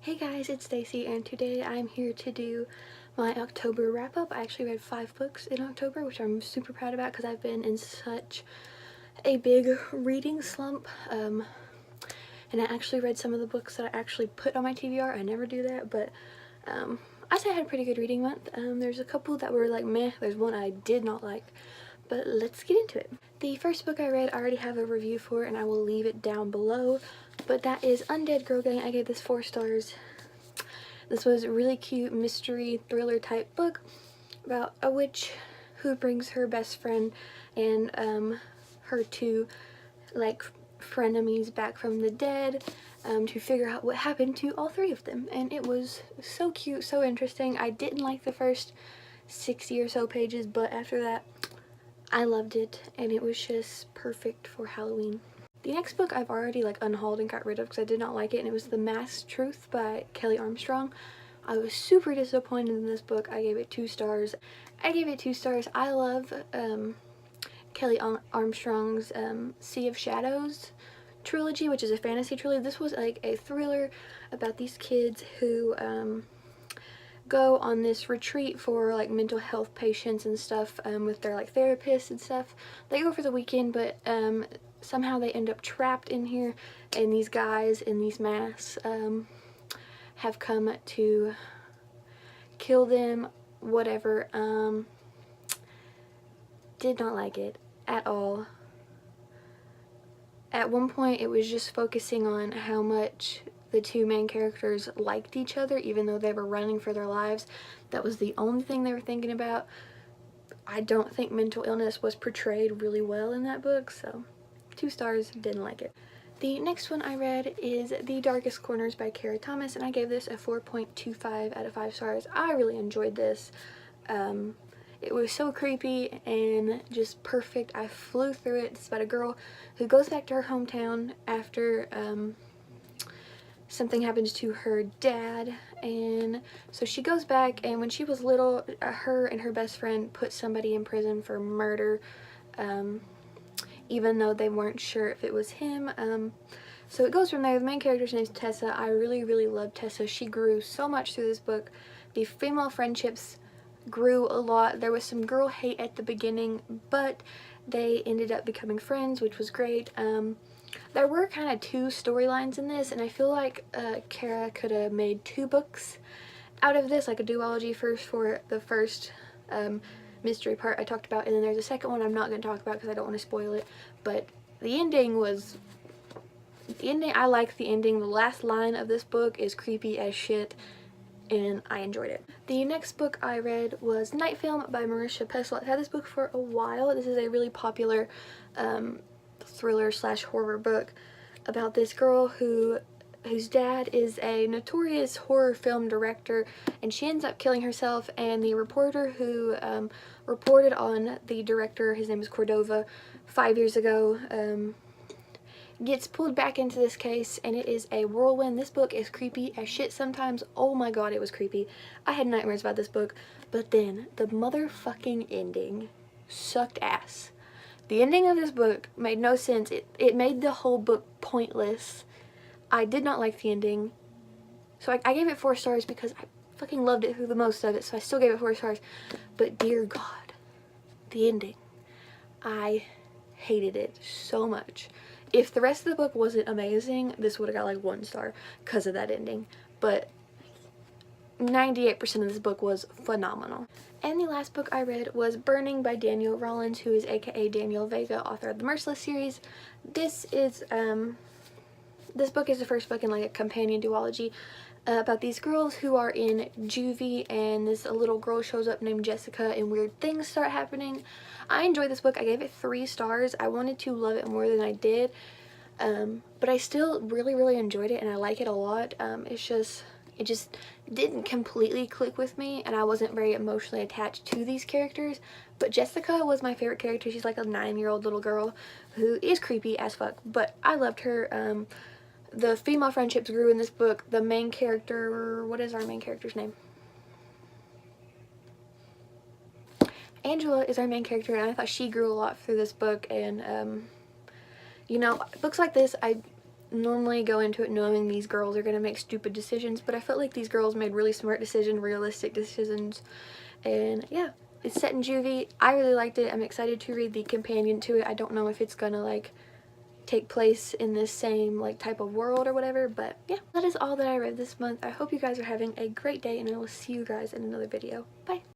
Hey guys, it's Stacy, and today I'm here to do my October wrap-up. I actually read 5 books in October, which I'm super proud about because I've been in such a big reading slump. And I actually read some of the books that I actually put on my TBR. I never do that, but I say I had a pretty good reading month. There's a couple that were like meh. There's one I did not like, but let's get into it. The first book I read, I already have a review for, and I will leave it down below, but that is Undead Girl Gang. I gave this 4 stars. This was a really cute mystery thriller type book about a witch who brings her best friend and her two like frenemies back from the dead to figure out what happened to all 3 of them. And it was so cute, so interesting. I didn't like the first 60 or so pages, but after that I loved it, and it was just perfect for Halloween. The next book I've already like unhauled and got rid of because I did not like it, and it was The Masked Truth by Kelly Armstrong. I was super disappointed in this book. I gave it 2 stars. I love Kelly Armstrong's Sea of Shadows trilogy, which is a fantasy trilogy. This was like a thriller about these kids who go on this retreat for like mental health patients and stuff with their like therapists and stuff. They go for the weekend, but somehow they end up trapped in here, and these guys in these masks have come to kill them, whatever. Did not like it at all. At one point it was just focusing on how much the 2 main characters liked each other even though they were running for their lives. That was the only thing they were thinking about. I don't think mental illness was portrayed really well in that book, so 2 stars, didn't like it. The next one I read is The Darkest Corners by Kara Thomas, and I gave this a 4.25 out of 5 stars. I really enjoyed this. It was so creepy and just perfect. I flew through it. It's about a girl who goes back to her hometown after something happens to her dad, and so she goes back, and when she was little, her and her best friend put somebody in prison for murder, even though they weren't sure if it was him. So it goes from there. The main character's name is Tessa. I really love Tessa. She grew so much through this book. The female friendships grew a lot. There was some girl hate at the beginning, but they ended up becoming friends, which was great. There were kind of 2 storylines in this, and I feel like Kara could have made 2 books out of this, like a duology, first for the first mystery part I talked about, and then there's a second one I'm not going to talk about because I don't want to spoil it, but the ending, I like the ending. The last line of this book is creepy as shit, and I enjoyed it. The next book I read was Night Film by Marisha Pessl. I've had this book for a while. This is a really popular thriller slash horror book about this girl whose dad is a notorious horror film director, and she ends up killing herself, and the reporter who reported on the director, his name is Cordova, 5 years ago, gets pulled back into this case, and it is a whirlwind. This book is creepy as shit sometimes. Oh my god, it was creepy. I had nightmares about this book, but then the motherfucking ending sucked ass. The ending of this book made no sense. It made the whole book pointless. I did not like the ending. So I gave it 4 stars because I fucking loved it through the most of it, so I still gave it 4 stars. But dear god, the ending. I hated it so much. If the rest of the book wasn't amazing, this would have got like 1 star because of that ending. But 98% of this book was phenomenal. And the last book I read was Burning by Daniel Rollins, who is aka Daniel Vega, author of the Merciless series. This book is the first book in like a companion duology about these girls who are in juvie, and this little girl shows up named Jessica, and weird things start happening. I enjoyed this book. I gave it 3 stars. I wanted to love it more than I did, but I still really enjoyed it, and I like it a lot. It just didn't completely click with me, and I wasn't very emotionally attached to these characters. But Jessica was my favorite character. She's like a 9-year-old little girl who is creepy as fuck, but I loved her. The female friendships grew in this book. The main character, what is our main character's name? Angela is our main character, and I thought she grew a lot through this book. And you know, books like this, normally go into it knowing these girls are going to make stupid decisions, but I felt like these girls made really smart decisions, realistic decisions, and yeah. It's set in juvie. I really liked it. I'm excited to read the companion to it. I don't know if it's gonna like take place in this same like type of world or whatever, but yeah, that is all that I read this month. I hope you guys are having a great day, and I will see you guys in another video. Bye.